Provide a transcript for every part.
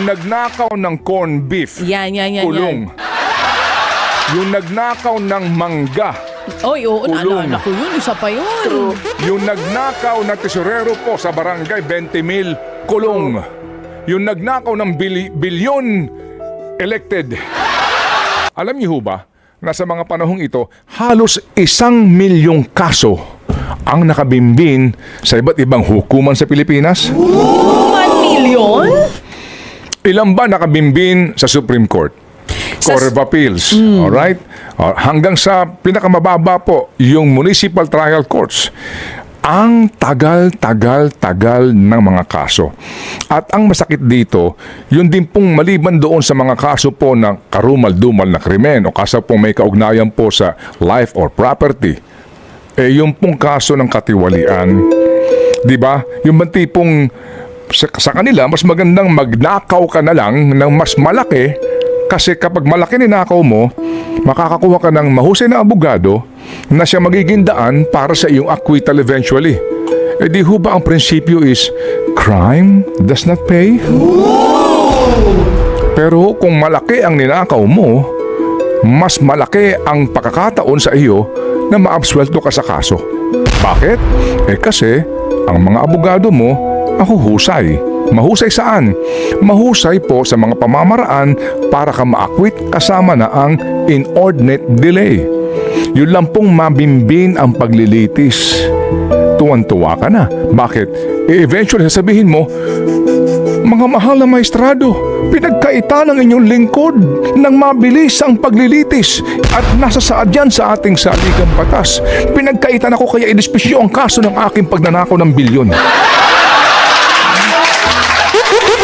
nagnakaw ng corn beef, Yan. kulong. Yung nagnakaw ng mangga, Oy, oo, kulong. naalala ko yun. Isa pa yun. yung nagnakaw ng tesorero po sa barangay 20,000, kulong. Yung nagnakaw ng bilyon, elected. Alam niyo ho ba, na sa mga panahong ito, halos 1,000,000 kaso ang nakabimbin sa iba't ibang hukuman sa Pilipinas. 1 million? Ilan ba nakabimbin sa Supreme Court? Court of Appeals, alright? Hanggang sa pinakamababa po, yung Municipal Trial Courts. Ang tagal ng mga kaso. At ang masakit dito, yun din pong maliban doon sa mga kaso po ng karumal-dumal na krimen o kaso pong may kaugnayan po sa life or property, yung pong kaso ng katiwalian, di ba? Yung bang tipong sa kanila, mas magandang magnakaw ka na lang ng mas malaki kasi kapag malaki ninakaw mo, makakakuha ka ng mahusay na abogado na siya magiging daan para sa iyong acquittal eventually. E di ho ba ang prinsipyo is crime does not pay? Pero kung malaki ang ninakaw mo, mas malaki ang pagkakataon sa iyo na maabsuelto ka sa kaso. Bakit? Kasi ang mga abogado mo husay. Mahusay saan? Mahusay po sa mga pamamaraan para ka ma-acquit kasama na ang inordinate delay. Yun lang pong mabimbin ang paglilitis. Tuwan-tuwa ka na. Bakit? Eventually sasabihin mo, mga mahal na maestrado, pinagkaita ng inyong lingkod ng mabilis ang paglilitis at nasa saad yan sa ating saligang batas. Pinagkaitan ako kaya idispisyo ang kaso ng aking pagnanakaw ng bilyon.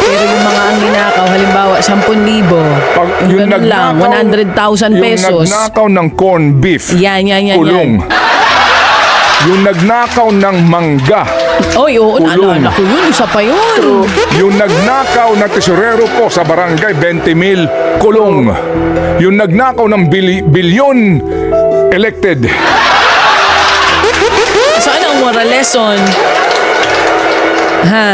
Pero yung mga ang ninakaw, halimbawa, 10,000. Yung ganun lang, 100,000 pesos. Yung nagnakaw ng corn beef, Yan. kulong. Yung nagnakaw ng mangga, Oy, oo, kulong. naalala ko yun. Isa pa yun. Yung nagnakaw ng tesorero po sa barangay 20,000, kulong. Yung nagnakaw ng bilyon, elected. Saan ang moral lesson? Ha?